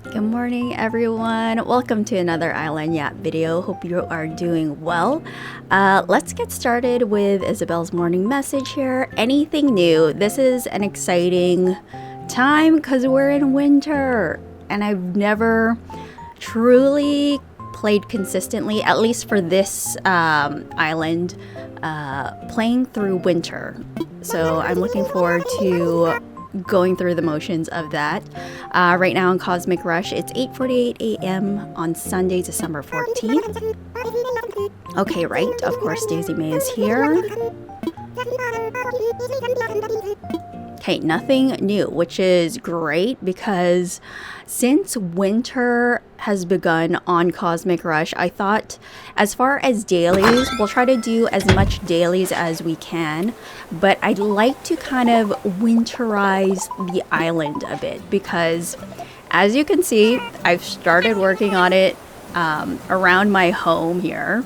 Good morning, everyone. Welcome to another Island Yacht video. Hope you are doing well. Let's get started with Isabel's morning message here. Anything new? This is an exciting time because we're in winter and I've never truly played consistently, at least for this island, playing through winter. So I'm looking forward to going through the motions of that. Right now in Cosmic Rush, it's 8:48 a.m. on Sunday, December 14th. Okay, right, of course Daisy May is here. Okay, nothing new, which is great because since winter has begun on Cosmic Rush, I thought as far as dailies, we'll try to do as much dailies as we can, but I'd like to kind of winterize the island a bit because as you can see, I've started working on it around my home here.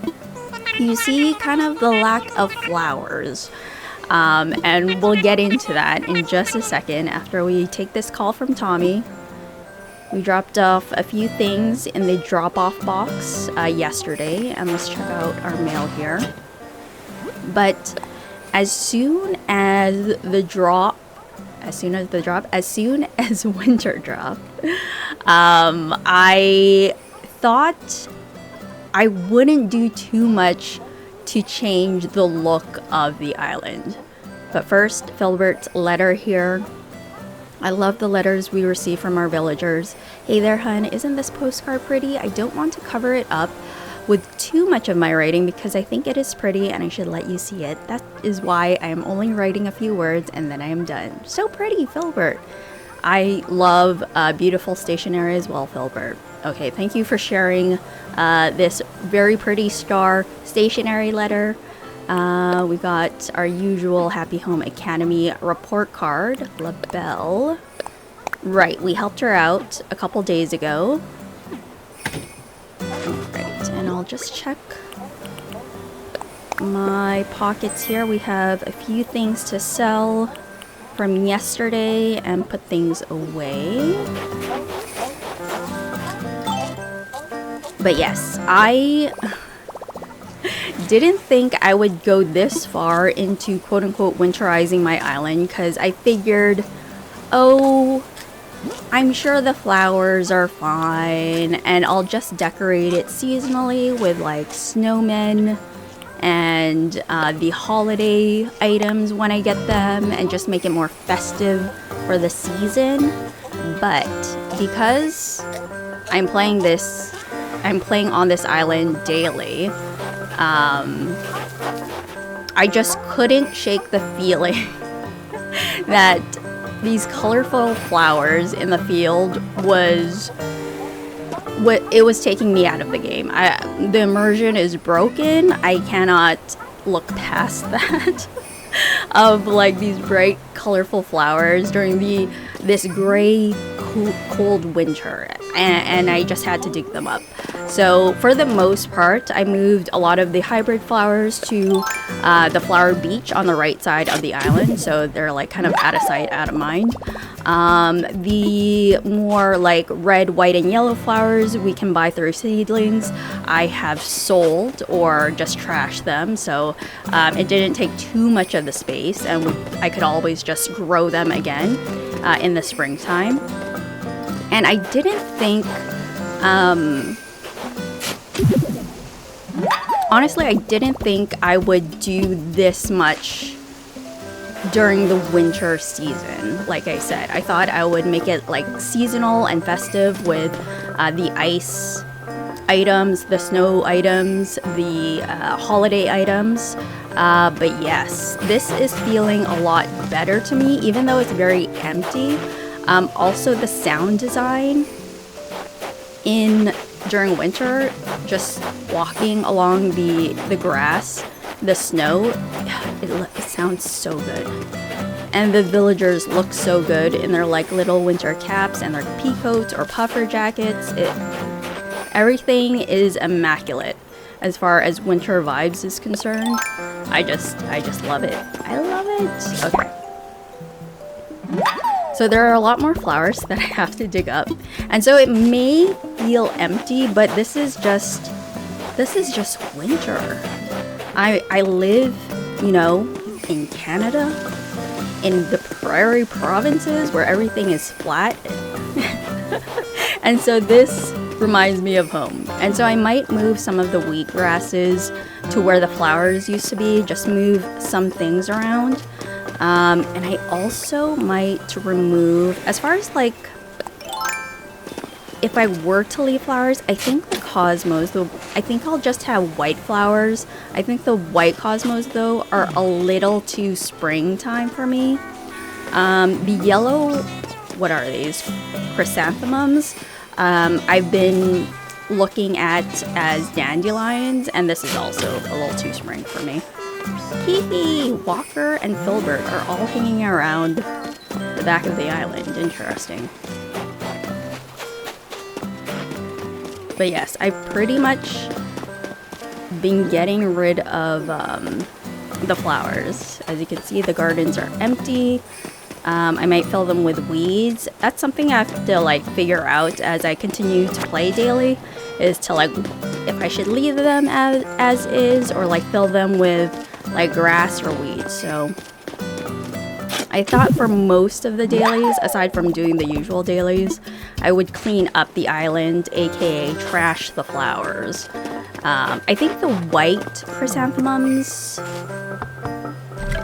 You see kind of the lack of flowers. And we'll get into that in just a second after we take this call from Tommy. We dropped off a few things in the drop-off box yesterday, and let's check out our mail here. But as soon as winter dropped, I thought I wouldn't do too much to change the look of the island. But first, Filbert's letter here. I love the letters we receive from our villagers. Hey there, hun, isn't this postcard pretty? I don't want to cover it up with too much of my writing because I think it is pretty and I should let you see it. That is why I am only writing a few words and then I am done. So pretty, Filbert. I love beautiful stationery as well, Filbert. Okay, thank you for sharing this very pretty star stationery letter. We got our usual Happy Home Academy report card, LaBelle. Right, we helped her out a couple days ago. Right, and I'll just check my pockets here. We have a few things to sell from yesterday and put things away. But yes, I didn't think I would go this far into quote-unquote winterizing my island because I figured, oh, I'm sure the flowers are fine and I'll just decorate it seasonally with like snowmen and the holiday items when I get them and just make it more festive for the season. But because I'm playing on this island daily, I just couldn't shake the feeling that these colorful flowers in the field was taking me out of the game. The immersion is broken. I cannot look past that of like these bright colorful flowers during this gray cold winter, and I just had to dig them up. So for the most part, I moved a lot of the hybrid flowers to the flower beach on the right side of the island, so they're like kind of out of sight, out of mind. The more like red, white, and yellow flowers we can buy through seedlings. I have sold or just trashed them, so it didn't take too much of the space, and I could always just grow them again in the springtime. And I didn't think, honestly, I didn't think I would do this much during the winter season. Like I said, I thought I would make it like seasonal and festive with the ice items, the snow items, the holiday items. But yes, this is feeling a lot better to me, even though it's very empty. Also, the sound design during winter, just walking along the grass, the snow, it sounds so good. And the villagers look so good in their like little winter caps and their pea coats or puffer jackets. Everything is immaculate as far as winter vibes is concerned. I just love it. I love it. Okay. So there are a lot more flowers that I have to dig up. And so it may feel empty, but this is just winter. I live, you know, in Canada, in the prairie provinces where everything is flat. And so this reminds me of home. And so I might move some of the wheatgrasses to where the flowers used to be, just move some things around. And I also might remove, as far as like, if I were to leave flowers, I think the cosmos, though, I think I'll just have white flowers. I think the white cosmos, though, are a little too springtime for me. The yellow, what are these? Chrysanthemums. I've been looking at as dandelions, and this is also a little too spring for me. Hee Walker and Filbert are all hanging around the back of the island. Interesting. But yes, I've pretty much been getting rid of the flowers. As you can see, the gardens are empty. I might fill them with weeds. That's something I have to like figure out as I continue to play daily, is to like if I should leave them as is or like fill them with like grass or weeds. So I thought for most of the dailies, aside from doing the usual dailies, I would clean up the island, aka trash the flowers. I think the white chrysanthemums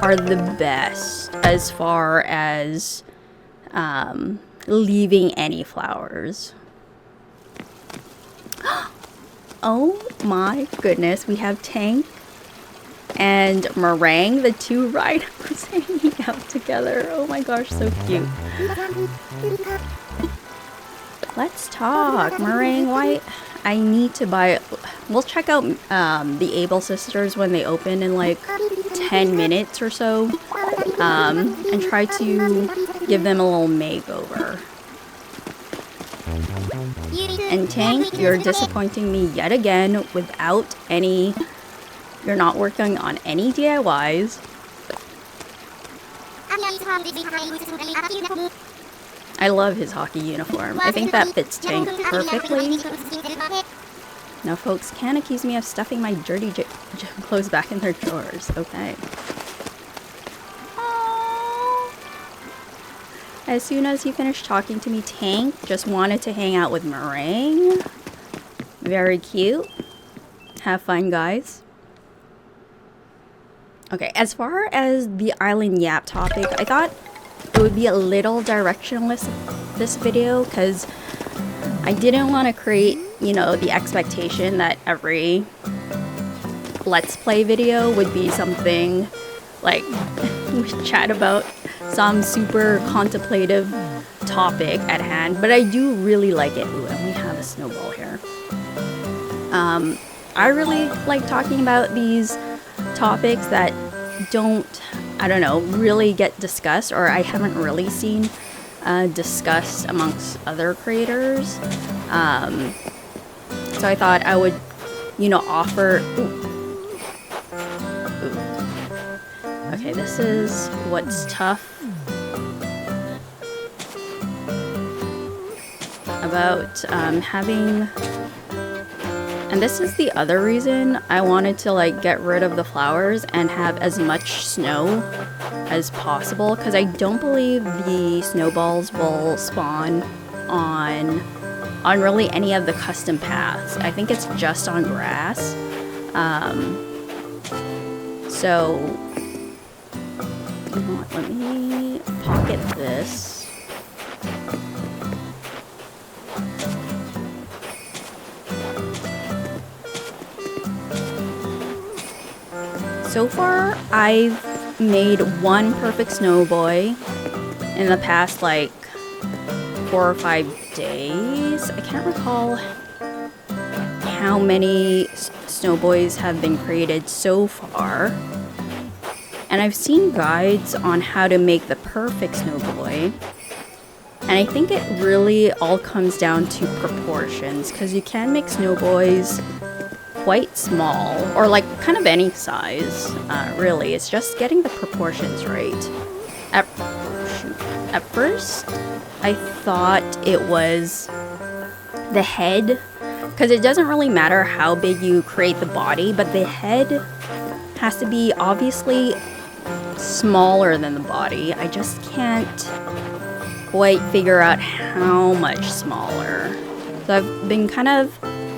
are the best as far as leaving any flowers. Oh my goodness, we have Tank and Meringue, the two rhinos hanging out together. Oh my gosh, so cute. Let's talk. Meringue, why? I need to buy... We'll check out the Able Sisters when they open in like 10 minutes or so. And try to give them a little makeover. And Tank, you're disappointing me yet again without any... You're not working on any DIYs. I love his hockey uniform. I think that fits Tank perfectly. Now folks can't accuse me of stuffing my dirty gym clothes back in their drawers. Okay. Aww. As soon as he finished talking to me, Tank just wanted to hang out with Meringue. Very cute. Have fun, guys. Okay, as far as the island yap topic, I thought it would be a little directionless this video because I didn't want to create, you know, the expectation that every Let's Play video would be something like we chat about some super contemplative topic at hand, but I do really like it. Ooh, and we have a snowball here. I really like talking about these topics that don't, I don't know, really get discussed, or I haven't really seen discussed amongst other creators. So I thought I would, you know, offer... Okay, this is what's tough about having... And this is the other reason I wanted to like get rid of the flowers and have as much snow as possible, because I don't believe the snowballs will spawn on really any of the custom paths. I think it's just on grass. So you know what, let me pocket this. So far, I've made one perfect Snowboy in the past, like, 4 or 5 days. I can't recall how many Snowboys have been created so far. And I've seen guides on how to make the perfect Snowboy. And I think it really all comes down to proportions, because you can make Snowboys quite small, or like kind of any size, really. It's just getting the proportions right. Shoot. At first, I thought it was the head, because it doesn't really matter how big you create the body, but the head has to be obviously smaller than the body. I just can't quite figure out how much smaller. So I've been kind of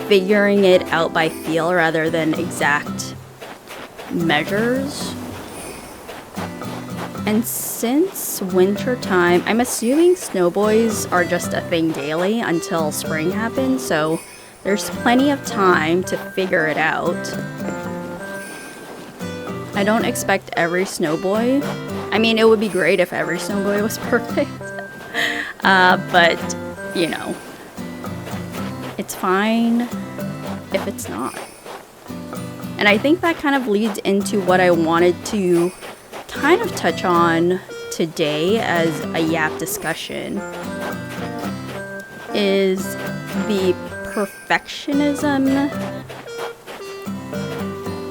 figuring it out by feel rather than exact measures. And since winter time, I'm assuming snowboys are just a thing daily until spring happens, so there's plenty of time to figure it out. I don't expect every snowboy. I mean, it would be great if every snowboy was perfect. But, you know, it's fine if it's not. And I think that kind of leads into what I wanted to kind of touch on today as a yap discussion, is the perfectionism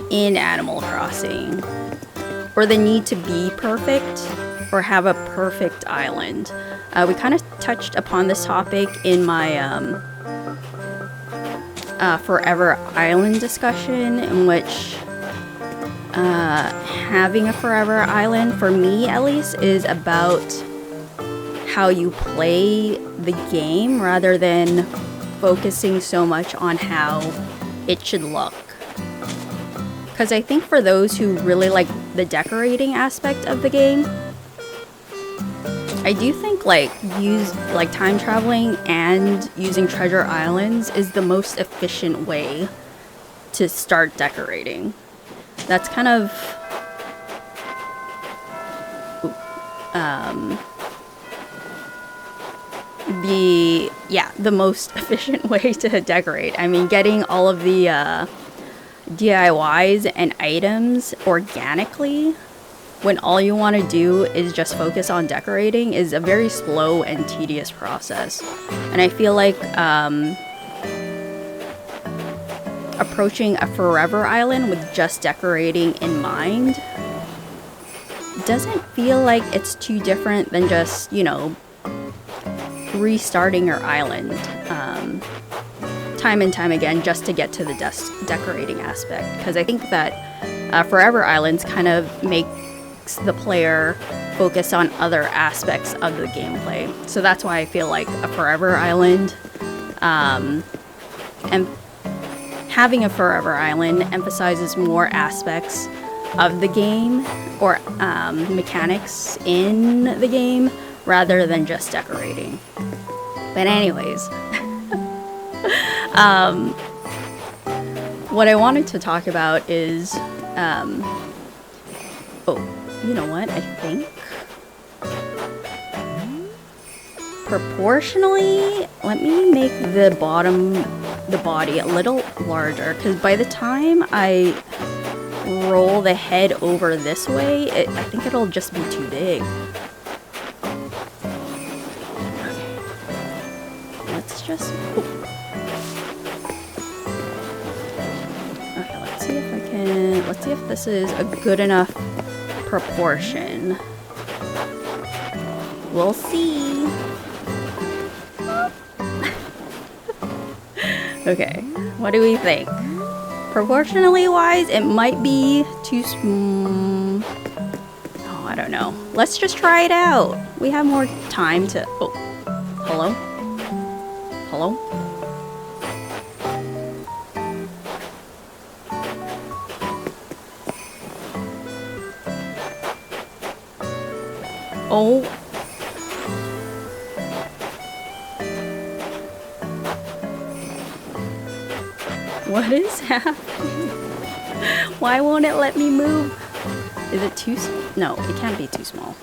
in Animal Crossing, or the need to be perfect or have a perfect island. We kind of touched upon this topic in my Forever Island discussion, in which having a forever island, for me at least, is about how you play the game rather than focusing so much on how it should look. Because I think for those who really like the decorating aspect of the game, I do think like time traveling and using treasure islands is the most efficient way to start decorating. That's kind of the most efficient way to decorate. I mean, getting all of the DIYs and items organically when all you want to do is just focus on decorating is a very slow and tedious process. And I feel like approaching a forever island with just decorating in mind doesn't feel like it's too different than just, you know, restarting your island time and time again just to get to the decorating aspect. Because I think that forever islands kind of makes the player focus on other aspects of the gameplay. So that's why I feel like a forever island and having a forever island emphasizes more aspects of the game or mechanics in the game rather than just decorating. But anyways, what I wanted to talk about is, you know what, I think proportionally, let me make the body a little larger, because by the time I roll the head over this way, I think it'll just be too big. Okay. Let's just... Okay, let's see if I can... Let's see if this is a good enough proportion. We'll see. Okay, what do we think? Proportionally wise, it might be too small. Oh, I don't know. Let's just try it out. We have more time to... Oh, hello? Hello? Oh. What is happening? Why won't it let me move? Is it too small? No, it can't be too small.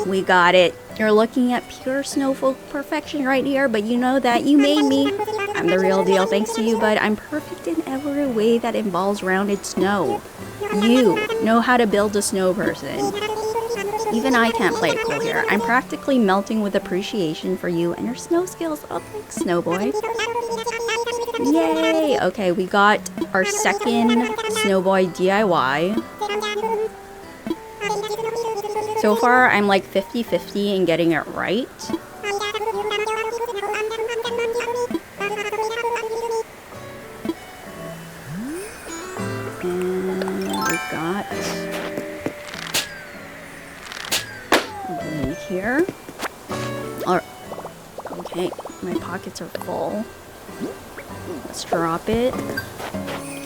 We got it. You're looking at pure snowfolk perfection right here, but you know that you made me. I'm the real deal thanks to you, bud. I'm perfect in every way that involves rounded snow. You know how to build a snow person. Even I can't play it cool here. I'm practically melting with appreciation for you and your snow skills. Oh, thanks, Snowboy. Yay! Okay, we got our second Snowboy DIY. So far, I'm like 50-50 in getting it right. And we got in here. Okay, my pockets are full. Let's drop it.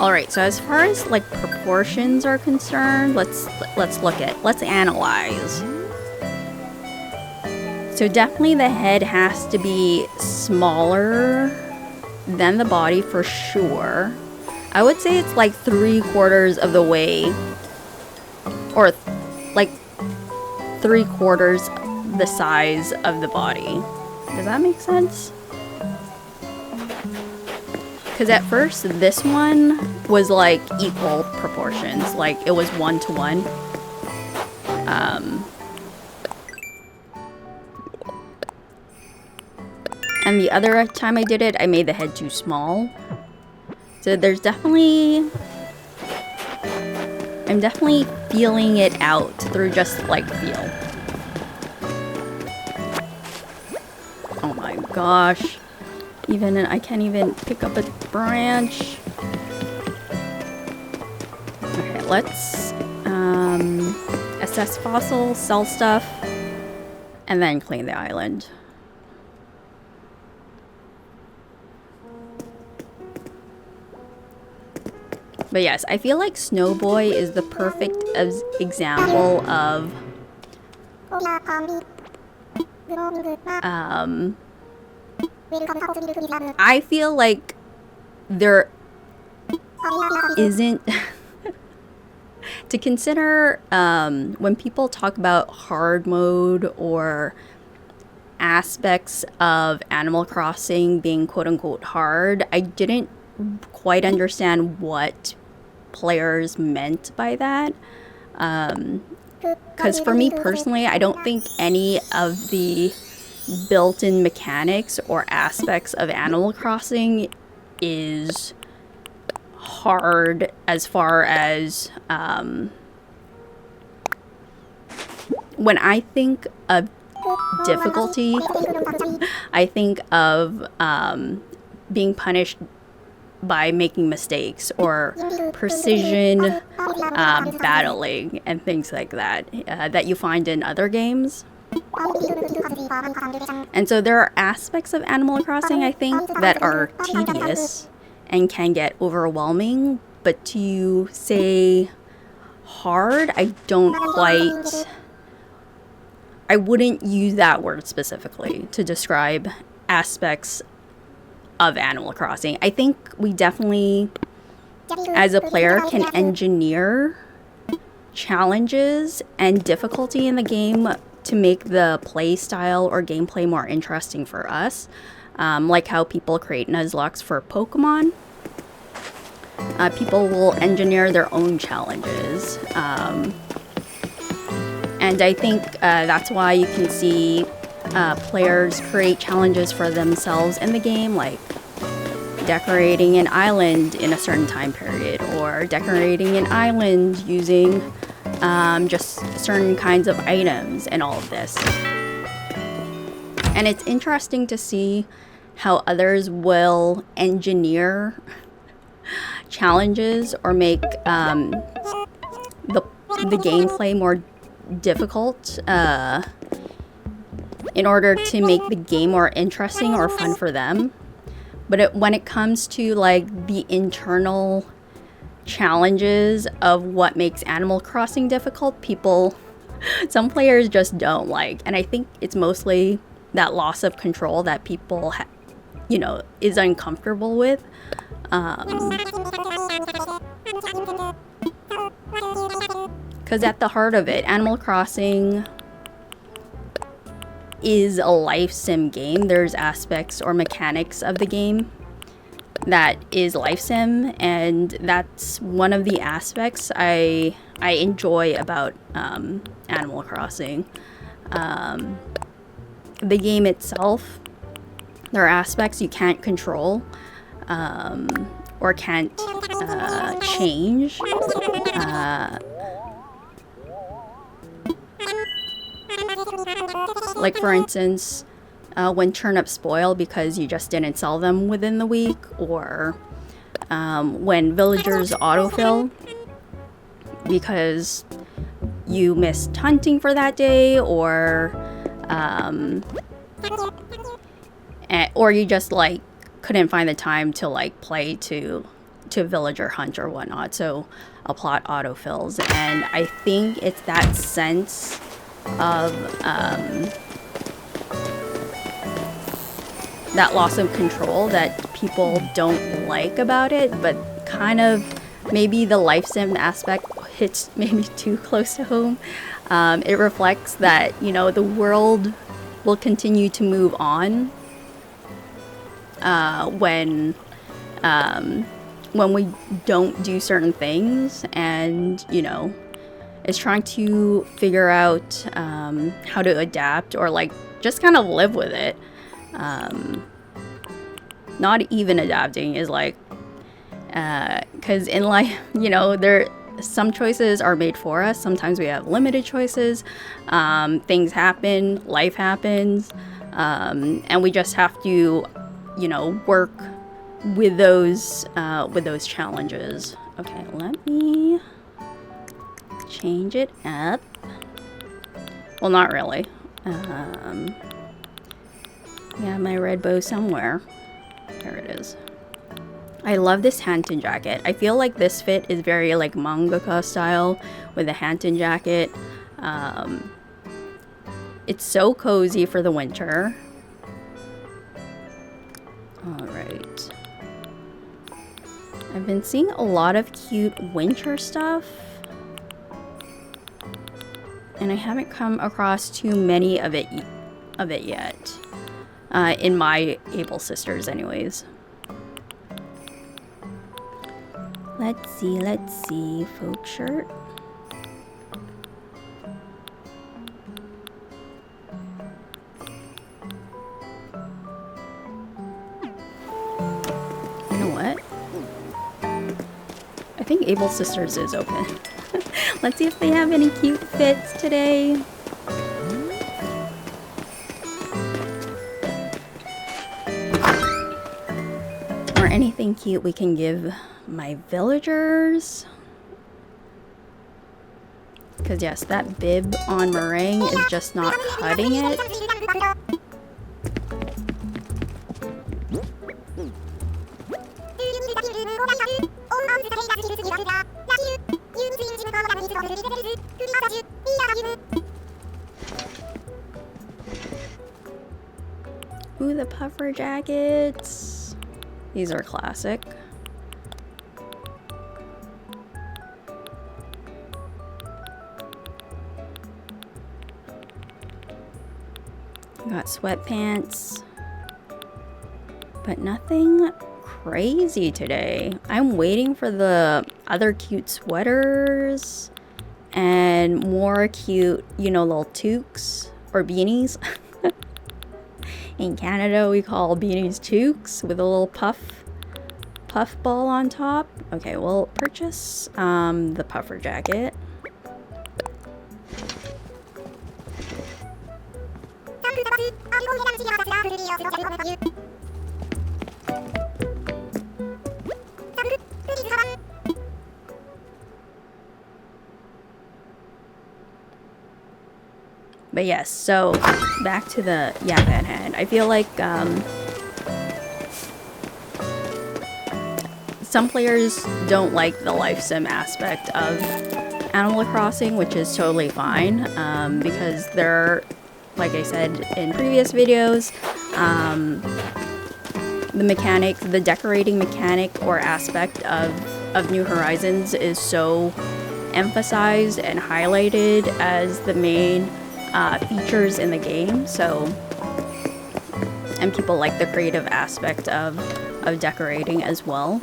Alright, so as far as like proportions are concerned, let's analyze. So definitely the head has to be smaller than the body for sure. I would say it's like 3/4 of the way, or like 3/4 the size of the body. Does that make sense? Because at first this one was like equal proportions, like it was 1-to-1. And the other time I did it, I made the head too small. So there's definitely, I'm definitely feeling it out through just like feel. Oh my gosh. I can't even pick up a branch. Okay, let's assess fossils, sell stuff, and then clean the island. But yes, I feel like Snowboy is the perfect example of I feel like there isn't to consider when people talk about hard mode or aspects of Animal Crossing being quote-unquote hard. I didn't quite understand what players meant by that, because for me personally, I don't think any of the built-in mechanics or aspects of Animal Crossing is hard as far as when I think of difficulty, I think of being punished by making mistakes or precision battling and things like that that you find in other games. And so there are aspects of Animal Crossing, I think, that are tedious and can get overwhelming, but to say hard, I wouldn't use that word specifically to describe aspects of Animal Crossing. I think we definitely, as a player, can engineer challenges and difficulty in the game to make the play style or gameplay more interesting for us. Like how people create Nuzlocke for Pokemon. People will engineer their own challenges. And I think that's why you can see players create challenges for themselves in the game, like decorating an island in a certain time period, or decorating an island using just certain kinds of items and all of this. And it's interesting to see how others will engineer challenges or make the gameplay more difficult in order to make the game more interesting or fun for them. But when it comes to like the internal challenges of what makes Animal Crossing difficult, some players just don't like. And I think it's mostly that loss of control that people is uncomfortable with. Because at the heart of it, Animal Crossing is a life sim game. There's aspects or mechanics of the game that is life sim, and that's one of the aspects I enjoy about Animal Crossing. The game itself, there are aspects you can't control. or can't change. Like for instance, when turnips spoil because you just didn't sell them within the week, or when villagers autofill because you missed hunting for that day, or you just like couldn't find the time to like play to villager hunt or whatnot, so a plot autofills. And I think it's that sense of that loss of control that people don't like about it, but kind of maybe the life sim aspect hits maybe too close to home. It reflects that, you know, the world will continue to move on when we don't do certain things, and, you know, is trying to figure out how to adapt, or like just kind of live with it. Not even adapting is like, because in life, you know, some choices are made for us. Sometimes we have limited choices. Things happen, life happens, and we just have to, you know, work with those challenges. Okay, let me change it up. Well, not really. Yeah, my red bow somewhere. There it is. I love this Hampton jacket. I feel like this fit is very like mangaka style with the Hampton jacket. It's so cozy for the winter. Alright. I've been seeing a lot of cute winter stuff, and I haven't come across too many of it yet. In my Able Sisters anyways. Let's see, folk shirt. You know what? I think Able Sisters is open. Let's see if they have any cute fits today. Or anything cute we can give my villagers. Because yes, that bib on meringue is just not cutting it. Ooh, the puffer jackets. These are classic. Got sweatpants, but nothing crazy today. I'm waiting for the other cute sweaters and more cute, you know, little toques or beanies. In Canada, we call beanies toques with a little puff ball on top. Okay, we'll purchase the puffer jacket. But yes, so back to the yak at hand. I feel like some players don't like the life sim aspect of Animal Crossing, which is totally fine, because they're, like I said in previous videos, the mechanic, the decorating mechanic or aspect of New Horizons is so emphasized and highlighted as the main features in the game. So, and people like the creative aspect of decorating as well.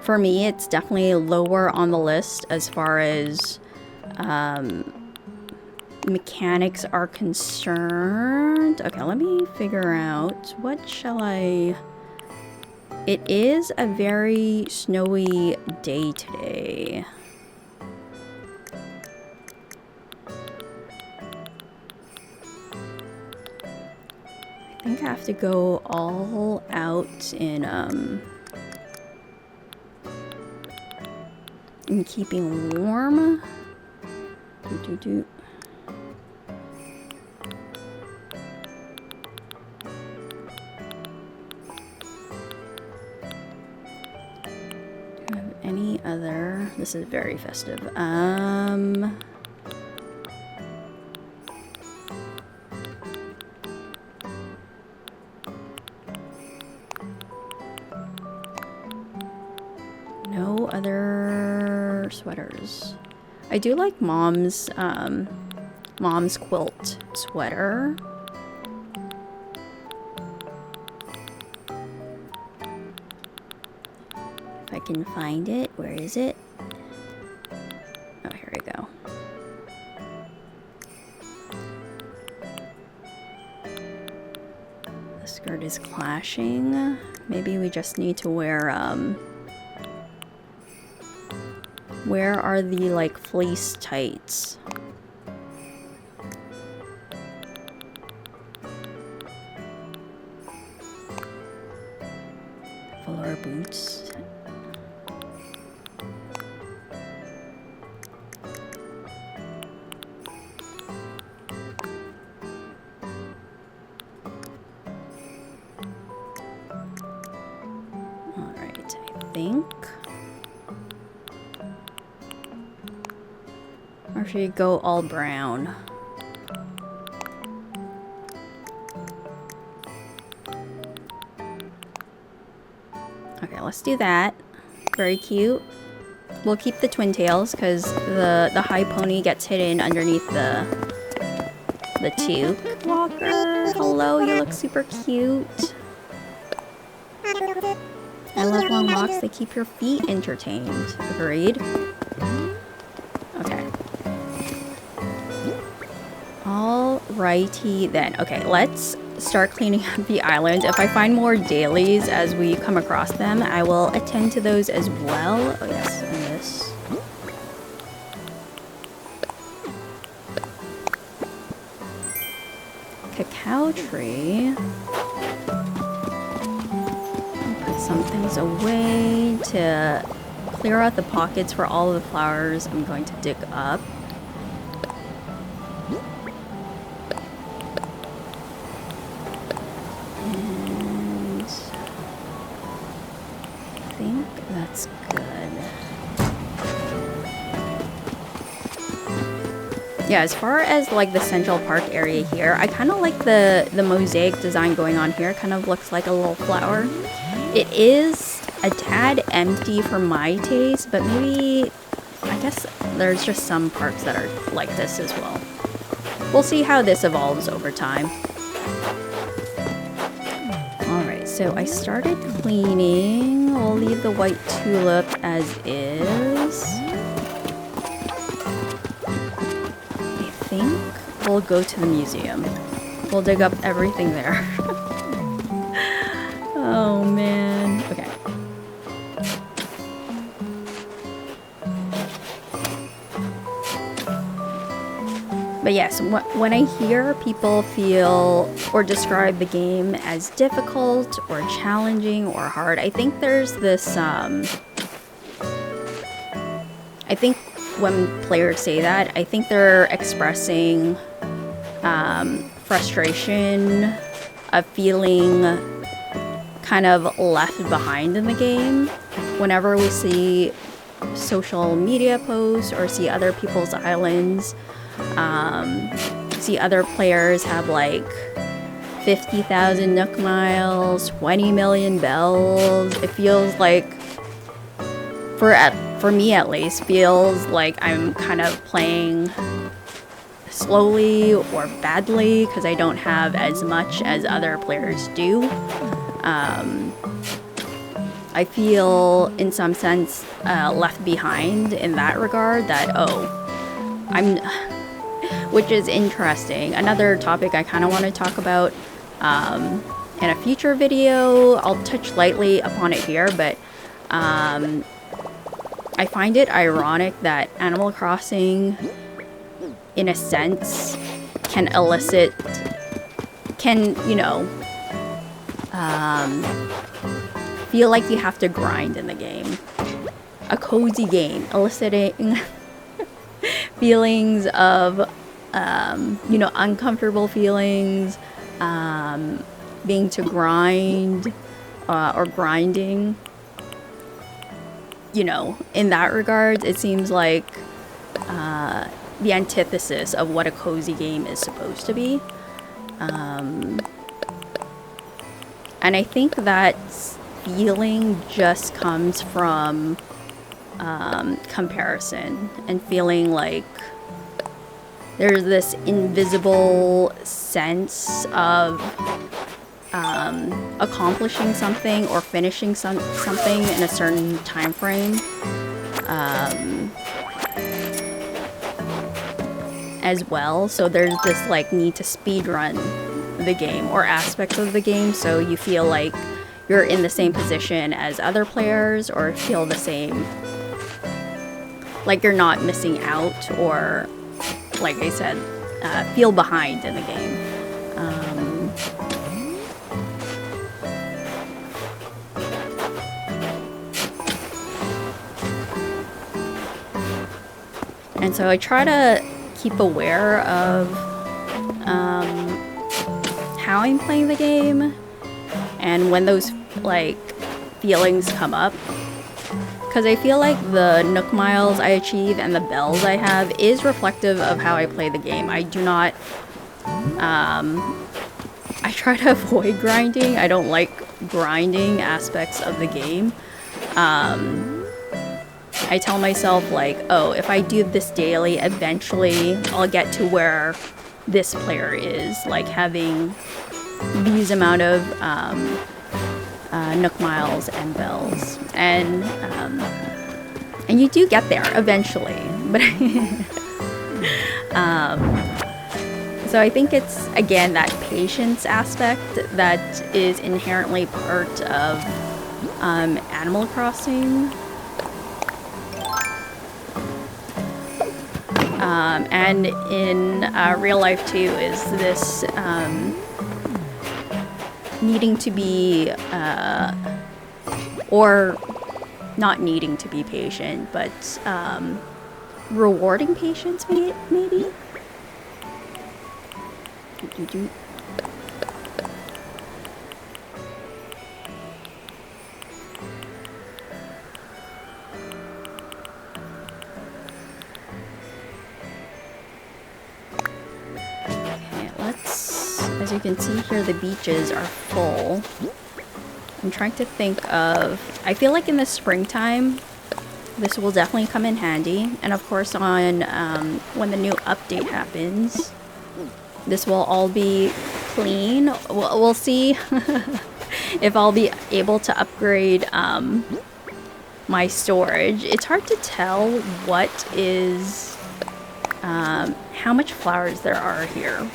For me, it's definitely lower on the list as far as mechanics are concerned. Okay, let me figure out what shall I... It is a very snowy day today. I think I have to go all out in keeping warm. Do. Do I have any other? This is very festive. No other sweaters. I do like mom's quilt sweater. If I can find it, where is it? Oh, here we go. The skirt is clashing. Maybe we just need to wear where are the, like, fleece tights? Velour boots. All right, I think. Or should we go all brown? Okay, let's do that. Very cute. We'll keep the twin tails because the high pony gets hidden underneath the tube. Walker, hello, you look super cute. I love long walks, they keep your feet entertained. Agreed. Okay. Alrighty then. Okay, let's start cleaning up the island. If I find more dailies as we come across them, I will attend to those as well. Oh yes, and this. Cacao tree. I'll put some things away to clear out the pockets for all of the flowers I'm going to dig up. That's good. Yeah, as far as like the Central Park area here, I kind of like the mosaic design going on here. It kind of looks like a little flower. It is a tad empty for my taste, but maybe, I guess there's just some parks that are like this as well. We'll see how this evolves over time. Alright, so I started cleaning. We'll leave the white tulip as is. I think we'll go to the museum. We'll dig up everything there. Oh man. Okay. But yes, when I hear people feel or describe the game as difficult or challenging or hard, I think there's this, I think when players say that, I think they're expressing frustration of feeling kind of left behind in the game. Whenever we see social media posts or see other people's islands, see other players have like 50,000 Nook miles, 20 million bells. It feels like, for me at least, feels like I'm kind of playing slowly or badly because I don't have as much as other players do. I feel in some sense left behind in that regard, that which is interesting. Another topic I kind of want to talk about in a future video. I'll touch lightly upon it here, but I find it ironic that Animal Crossing, in a sense, can elicit, you know, feel like you have to grind in the game. A cozy game, eliciting feelings of, you know, uncomfortable feelings, being to grind, or grinding. You know, in that regard, it seems like the antithesis of what a cozy game is supposed to be. And I think that feeling just comes from comparison and feeling like there's this invisible sense of accomplishing something or finishing something in a certain time frame, as well. So there's this like need to speed run the game or aspects of the game, so you feel like you're in the same position as other players, or feel the same, like you're not missing out, or like I said, feel behind in the game. And so I try to keep aware of how I'm playing the game and when those like feelings come up, because I feel like the Nook Miles I achieve and the bells I have is reflective of how I play the game. I do not I try to avoid grinding. I don't like grinding aspects of the game. I tell myself like, oh, if I do this daily, eventually I'll get to where this player is, like having these amount of Nook Miles and bells, and you do get there eventually, but so I think it's again that patience aspect that is inherently part of Animal Crossing. And in real life too, is this needing to be, or not needing to be patient, but rewarding patience, maybe? As you can see here, the beaches are full. I'm trying to think of... I feel like in the springtime, this will definitely come in handy. And of course, on when the new update happens, this will all be clean. We'll see if I'll be able to upgrade my storage. It's hard to tell what is... how much flowers there are here.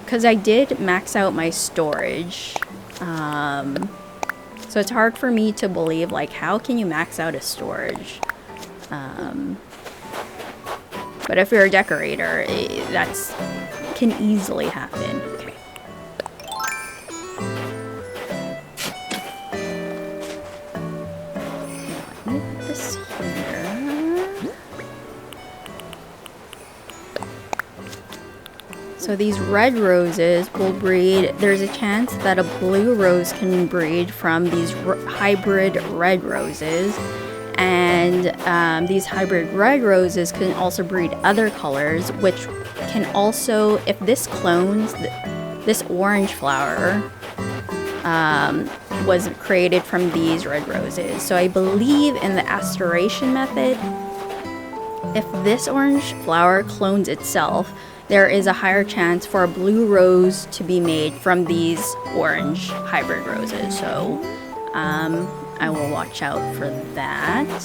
Because I did max out my storage, so it's hard for me to believe, like, how can you max out a storage? But if you're a decorator, that's can easily happen. Okay. Let me put this here. So these red roses will breed. There's a chance that a blue rose can breed from these hybrid red roses. And these hybrid red roses can also breed other colors, which can also, if this clones, this orange flower was created from these red roses. So I believe in the asteration method, if this orange flower clones itself, there is a higher chance for a blue rose to be made from these orange hybrid roses. So I will watch out for that.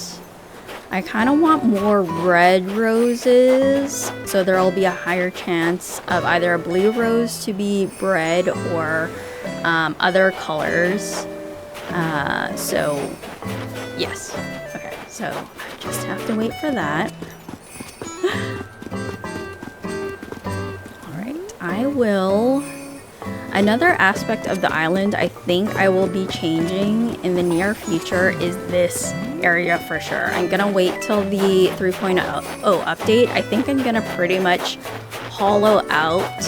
I kind of want more red roses, so there'll be a higher chance of either a blue rose to be bred or other colors. So yes. Okay, so I just have to wait for that. Alright, I will... Another aspect of the island I think I will be changing in the near future is this area for sure. I'm gonna wait till the 3.0 update. I think I'm gonna pretty much hollow out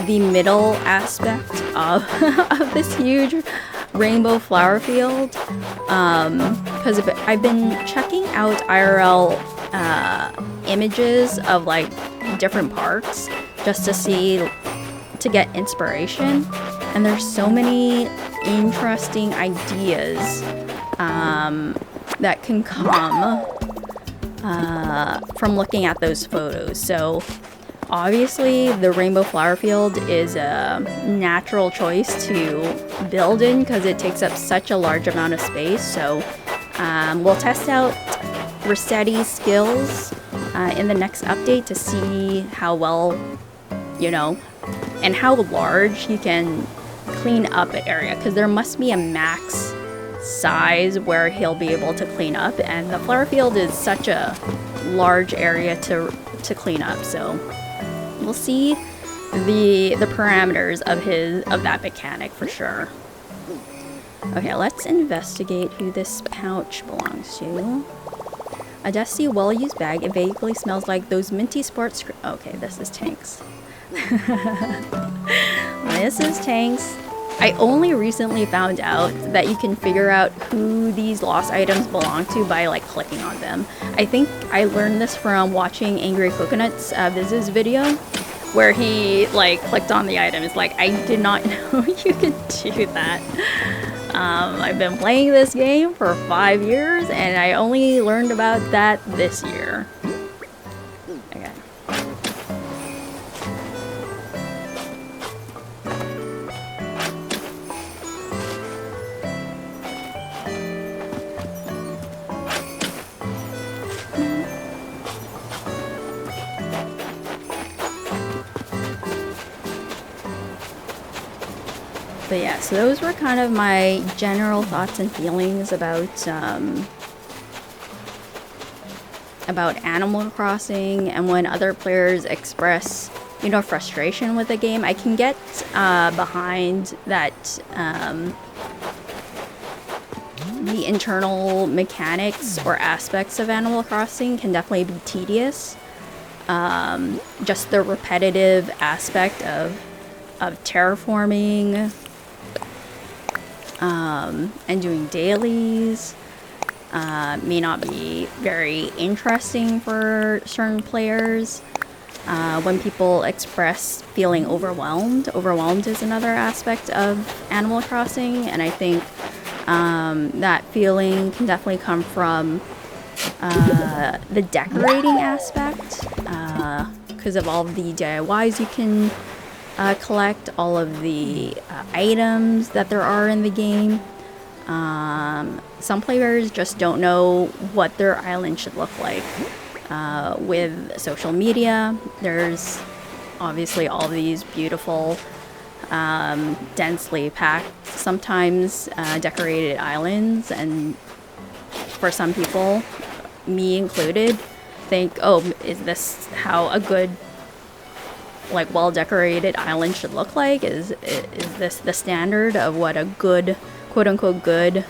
the middle aspect of, of this huge rainbow flower field, because I've been checking out IRL images of like different parks just to see, to get inspiration, and there's so many interesting ideas that can come from looking at those photos. So obviously the rainbow flower field is a natural choice to build in because it takes up such a large amount of space. So we'll test out Rossetti's skills in the next update to see how well, you know, and how large he can clean up an area, because there must be a max size where he'll be able to clean up, and the flower field is such a large area to clean up. So we'll see the parameters of that mechanic for sure. Okay, let's investigate who this pouch belongs to. A dusty, well-used bag. It vaguely smells like those minty sports... Okay, this is Tanks. This is Tanks. I only recently found out that you can figure out who these lost items belong to by like clicking on them. I think I learned this from watching Angry Coconut's Viz's video, where he like clicked on the item. It's like, I did not know you could do that. I've been playing this game for 5 years and I only learned about that this year. Okay. But yeah, so those were kind of my general thoughts and feelings about Animal Crossing, and when other players express, you know, frustration with the game, I can get behind that. The internal mechanics or aspects of Animal Crossing can definitely be tedious. Just the repetitive aspect of terraforming. And doing dailies may not be very interesting for certain players. When people express feeling overwhelmed is another aspect of Animal Crossing, and I think that feeling can definitely come from the decorating aspect, because of all of the DIYs you can collect, all of the items that there are in the game. Some players just don't know what their island should look like. With social media, there's obviously all these beautiful, densely packed, sometimes decorated islands, and for some people, me included, think, oh, is this how a good, like, well-decorated island should look like? Is this the standard of what a good, quote-unquote good,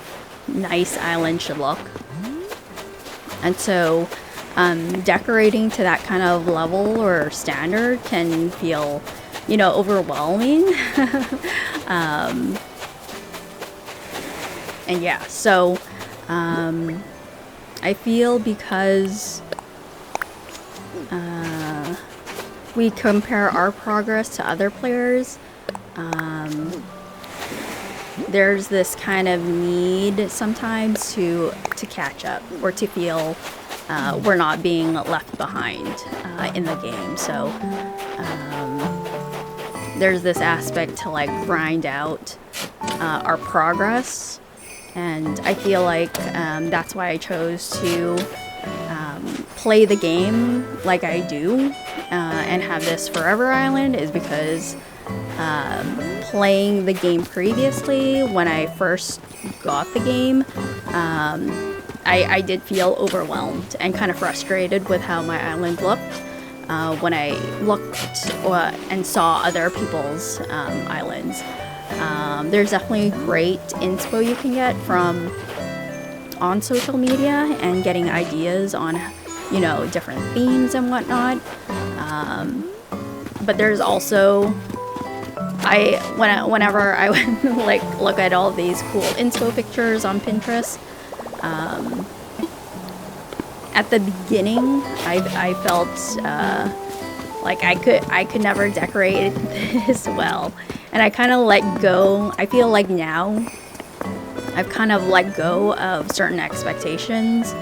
nice island should look? And so decorating to that kind of level or standard can feel, you know, overwhelming. And yeah, so I feel because we compare our progress to other players, there's this kind of need sometimes to catch up, or to feel we're not being left behind in the game. So there's this aspect to like grind out our progress, and I feel like that's why I chose to play the game like I do and have this Forever Island is because playing the game previously, when I first got the game, I did feel overwhelmed and kind of frustrated with how my island looked when I looked and saw other people's islands. There's definitely great inspo you can get from on social media and getting ideas on, you know, different themes and whatnot. But there's also, whenever I would like look at all these cool inspo pictures on Pinterest, at the beginning I felt like I could never decorate this well, and I kind of let go. I feel like now I've kind of let go of certain expectations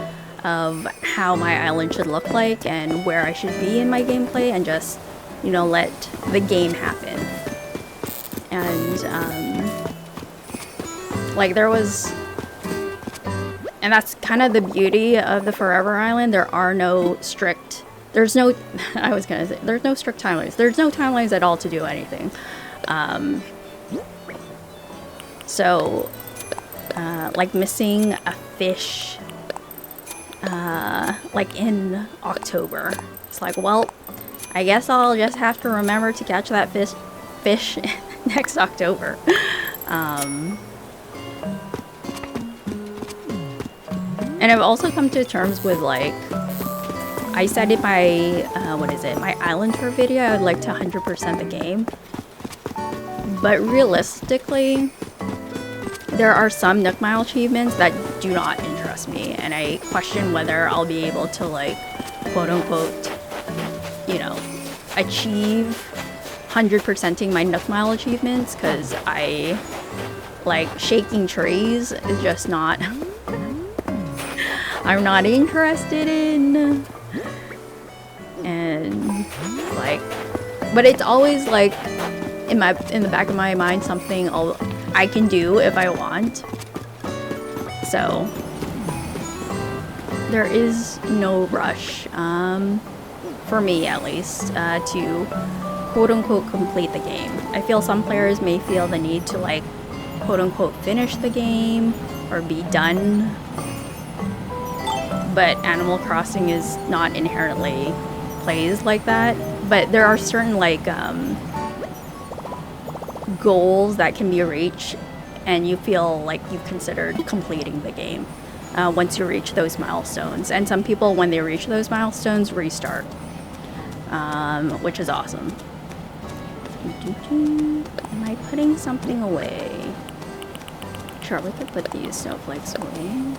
of how my island should look like and where I should be in my gameplay, and just, you know, let the game happen. And like there was, and that's kind of the beauty of the Forever Island. There are no strict, there's no, I was gonna say, there's no strict timelines. There's no timelines at all to do anything. So like missing a fish like in October, it's like, well, I guess I'll just have to remember to catch that fish next October. And I've also come to terms with, like, I said in my my island tour video I would like to 100% the game, but realistically there are some Nook Mile achievements that do not interest me, and I question whether I'll be able to, like, quote unquote, you know, achieve 100%ing my Nook Mile achievements, because I, like, shaking trees is just not I'm not interested in. And like, but it's always like in the back of my mind something I can do if I want. So there is no rush, for me at least, to quote unquote complete the game. I feel some players may feel the need to, like, quote unquote finish the game or be done, but Animal Crossing is not inherently plays like that. But there are certain, like, goals that can be reached, and you feel like you've considered completing the game once you reach those milestones. And some people, when they reach those milestones, restart, which is awesome. Am I putting something away? Sure, we could put these snowflakes away.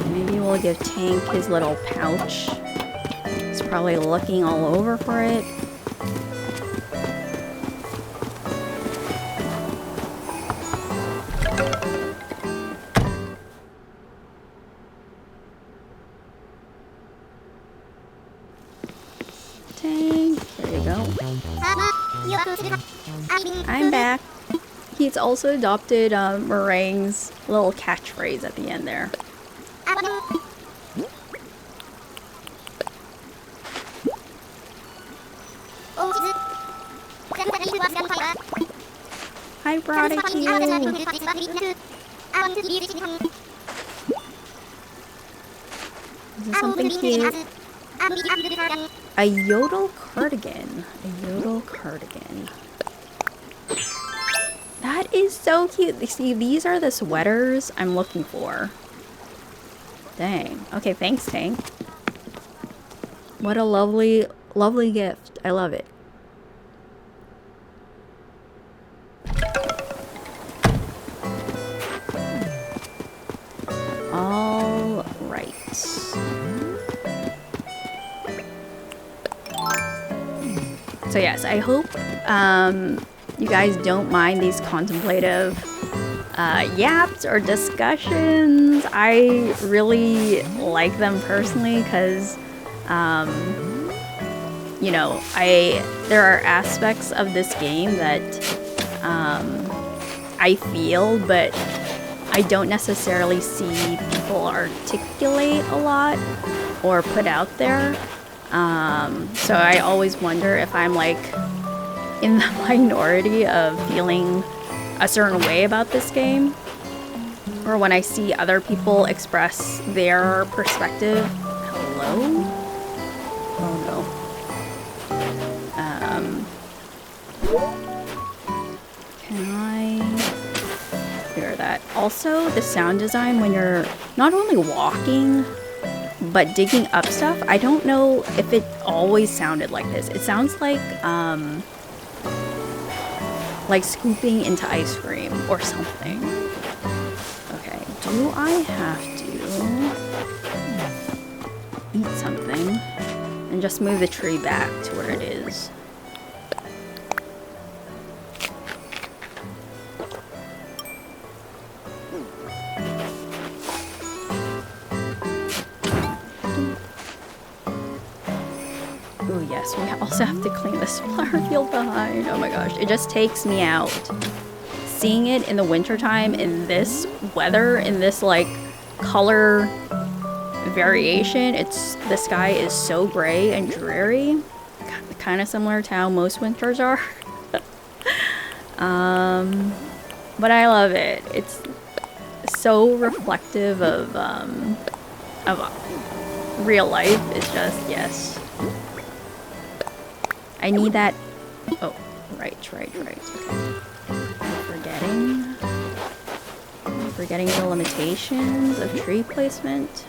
Maybe we'll give Tank his little pouch. He's probably looking all over for it. Tank, there you go. I'm back. He's also adopted Meringue's little catchphrase at the end there. I brought it to you. Is this something cute? A yodel cardigan. A yodel cardigan. That is so cute. See, these are the sweaters I'm looking for. Dang. Okay, thanks, Tank. What a lovely, lovely gift. I love it. All right. So yes, I hope you guys don't mind these contemplative yaps or discussions. I really like them personally because, you know, there are aspects of this game that I feel, but I don't necessarily see people articulate a lot or put out there. So I always wonder if I'm like in the minority of feeling a certain way about this game, or when I see other people express their perspective. Hello? Oh no. Can I clear that? Also, the sound design when you're not only walking but digging up stuff, I don't know if it always sounded like this. It sounds like scooping into ice cream or something. Okay, do I have to eat something and just move the tree back to where it is? Oh yes, we also have to clean this flower field behind. Oh my gosh, it just takes me out. Seeing it in the wintertime in this weather, in this like color variation, the sky is so gray and dreary. Kind of similar to how most winters are. But I love it. It's so reflective of real life. It's just, yes. I need that. Oh, right. Okay. I'm forgetting the limitations of tree placement.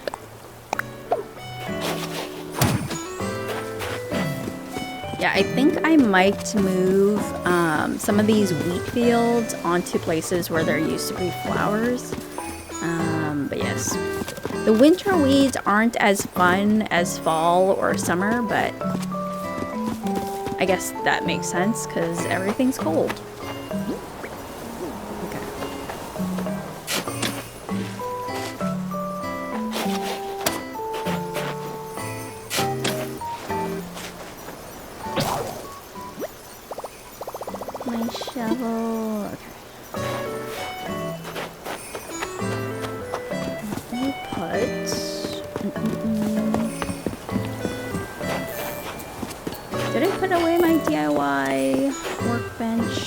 Yeah, I think I might move some of these wheat fields onto places where there used to be flowers. But yes, the winter weeds aren't as fun as fall or summer, but I guess that makes sense because everything's cold. Okay. My shovel. Okay. Let me put. Did I put away my DIY workbench?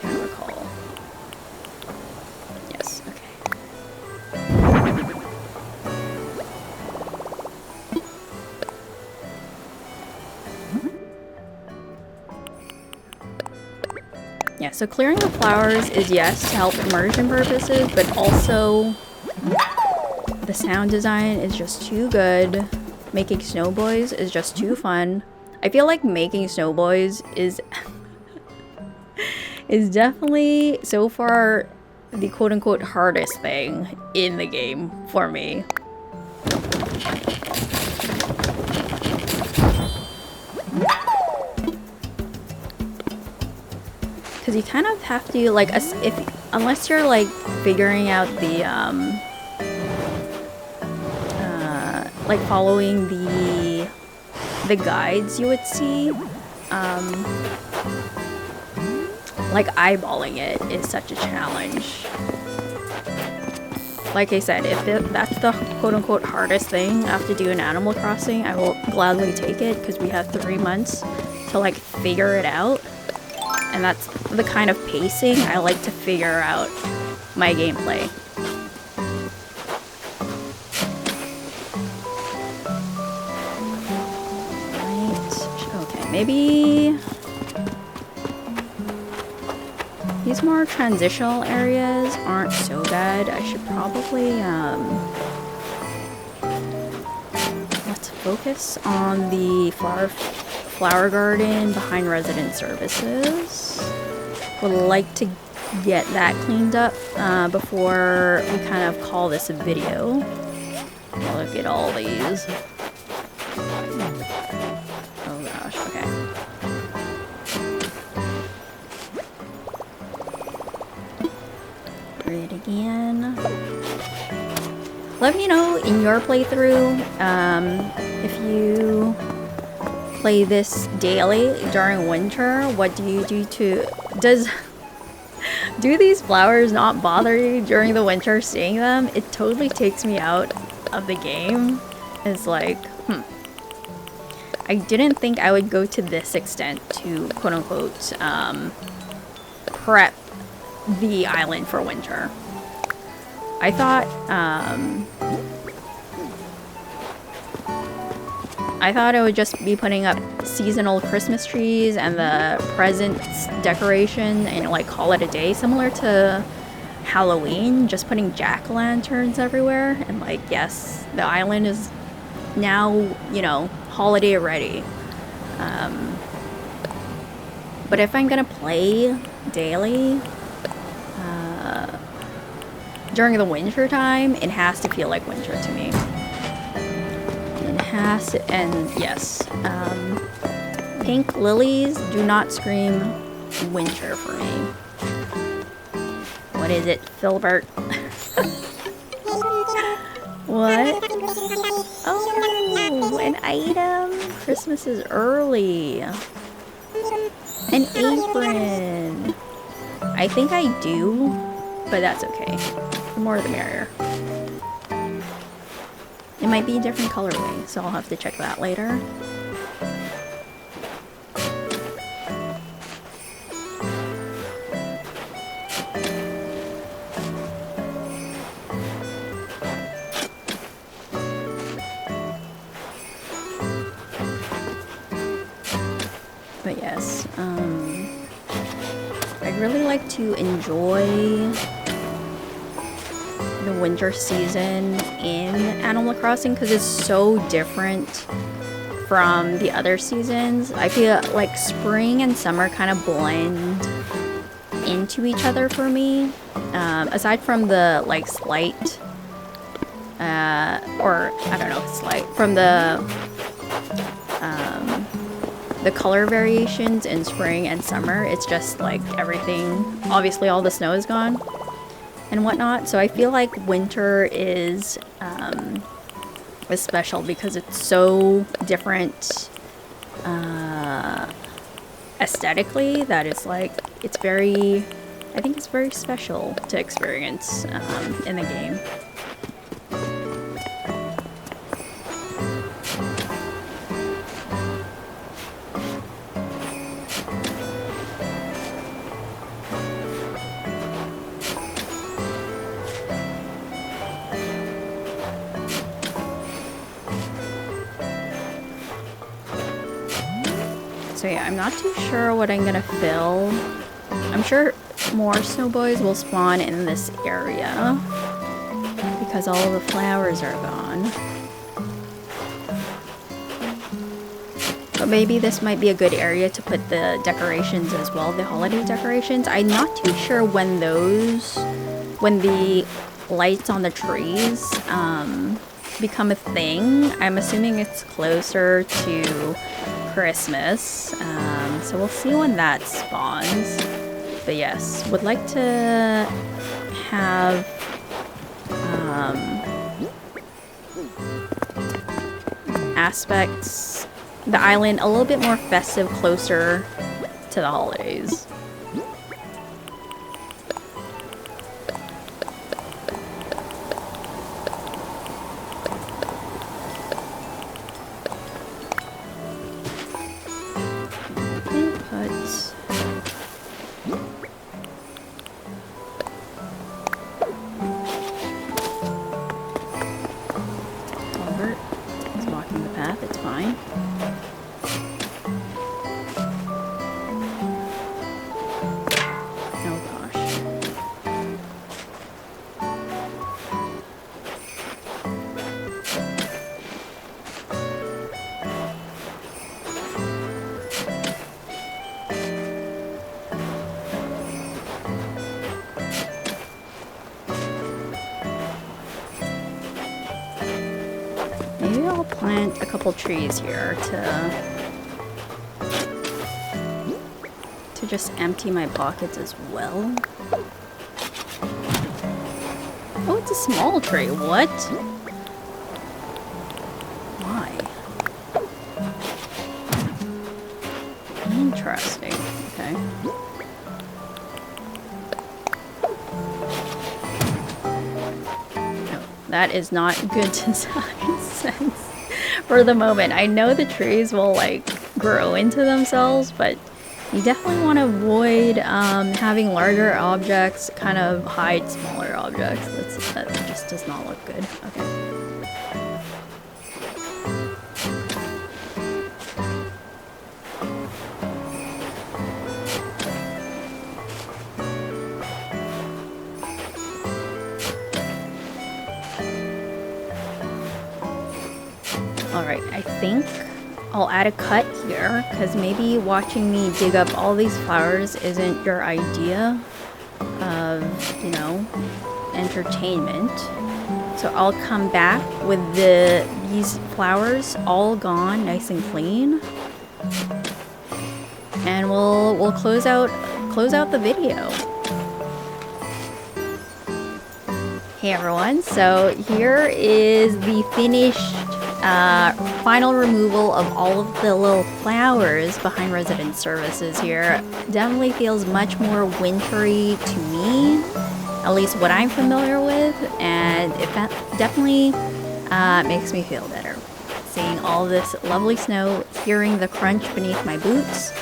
Can't recall. Yes, okay. Yeah, so clearing the flowers is yes to help immersion purposes, but also the sound design is just too good. Making snowboys is just too fun. I feel like making snowboys is definitely so far the quote-unquote hardest thing in the game for me. Because you kind of have to like, unless you're like figuring out the like following the guides you would see, like eyeballing it is such a challenge. Like I said, if that's the quote-unquote hardest thing I have to do in Animal Crossing, I will gladly take it because we have 3 months to like figure it out, and that's the kind of pacing I like to figure out my gameplay. Maybe these more transitional areas aren't so bad. I should probably, let's focus on the flower garden behind resident services. Would like to get that cleaned up before we kind of call this a video. Look at all these. Again. Let me know in your playthrough if you play this daily during winter. What do you do to Do these flowers not bother you during the winter seeing them? It totally takes me out of the game. It's like, I didn't think I would go to this extent to quote-unquote prep the island for winter. I thought I would just be putting up seasonal Christmas trees and the presents decoration and like call it a day, similar to Halloween, just putting jack-o'-lanterns everywhere. And like, yes, the island is now, you know, holiday ready. But if I'm gonna play daily during the winter time, it has to feel like winter to me. It has to, and yes, pink lilies do not scream winter for me. What is it, Filbert? What? Oh, an item. Christmas is early. An apron. I think I do, but that's okay. The more the merrier. It might be a different colorway, so I'll have to check that later. But yes, I'd really like to enjoy the winter season in Animal Crossing because it's so different from the other seasons. I feel like spring and summer kind of blend into each other for me. Aside from the like slight, or I don't know, slight from the color variations in spring and summer, it's just like everything, obviously all the snow is gone and whatnot, so I feel like winter is special because it's so different aesthetically that it's like, it's very, I think it's very special to experience in the game. So yeah, I'm not too sure what I'm gonna fill. I'm sure more Snowboys will spawn in this area because all the flowers are gone. But maybe this might be a good area to put the decorations as well, the holiday decorations. I'm not too sure when the lights on the trees become a thing. I'm assuming it's closer to Christmas, so we'll see when that spawns. But yes, would like to have aspects, the island a little bit more festive, closer to the holidays. Maybe I'll plant a couple trees here to just empty my pockets as well. Oh, it's a small tree. What? Why? Interesting. Okay. that is not good design sense for the moment. I know the trees will like grow into themselves, but you definitely want to avoid having larger objects kind of hide smaller objects. That just does not look good. Okay. Alright, I think I'll add a cut here, because maybe watching me dig up all these flowers isn't your idea of, you know, entertainment. So I'll come back with these flowers all gone, nice and clean. And we'll close out the video. Hey everyone, so here is the finished final removal of all of the little flowers behind resident services here. Definitely feels much more wintry to me, at least what I'm familiar with, and it definitely makes me feel better. Seeing all this lovely snow, hearing the crunch beneath my boots,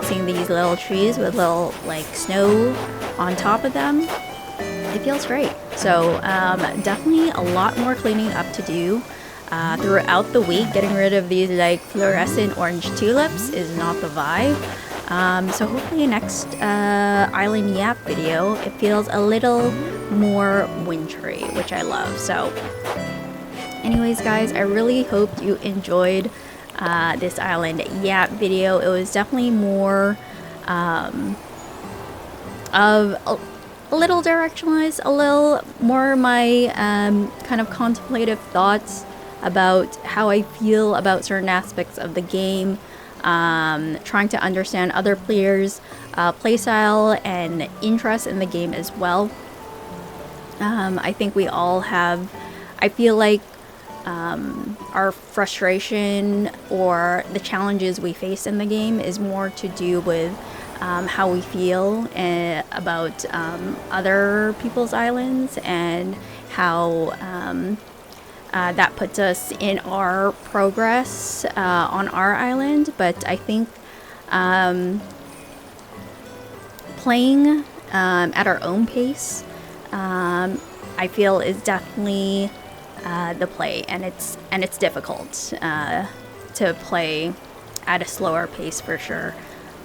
seeing these little trees with little like snow on top of them, it feels great. So definitely a lot more cleaning up to do. Throughout the week, getting rid of these like fluorescent orange tulips is not the vibe. So hopefully next Island Yap video, it feels a little more wintry, which I love. So anyways guys, I really hope you enjoyed this Island Yap video. It was definitely more of a little directionless, a little more my kind of contemplative thoughts about how I feel about certain aspects of the game, trying to understand other players' playstyle and interest in the game as well. I think we all have, I feel like our frustration or the challenges we face in the game is more to do with how we feel about other people's islands, and how that puts us in our progress on our island. But I think playing at our own pace, I feel is definitely the play, and it's difficult to play at a slower pace for sure.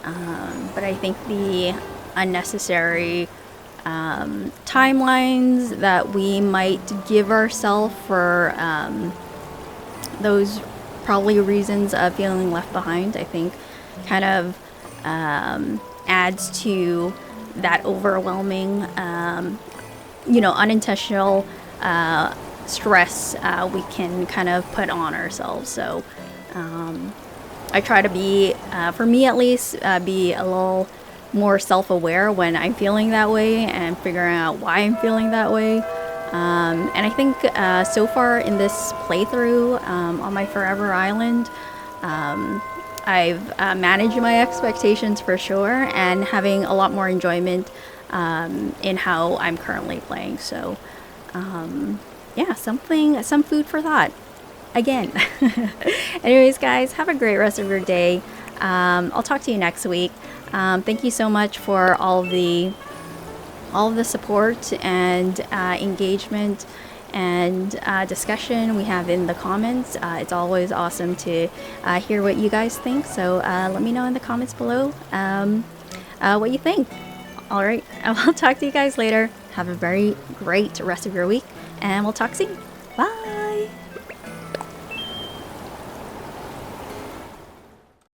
But I think the unnecessary timelines that we might give ourselves for those probably reasons of feeling left behind, I think kind of adds to that overwhelming, you know, unintentional stress we can kind of put on ourselves. So I try to be, for me at least, be a little more self-aware when I'm feeling that way and figuring out why I'm feeling that way. And I think so far in this playthrough on my Forever Island, I've managed my expectations for sure, and having a lot more enjoyment in how I'm currently playing. So yeah, some food for thought again. Anyways guys, have a great rest of your day. I'll talk to you next week. Thank you so much for all of the support and engagement and discussion we have in the comments. It's always awesome to hear what you guys think, so let me know in the comments below what you think. Alright, I'll talk to you guys later. Have a very great rest of your week, and we'll talk soon. Bye!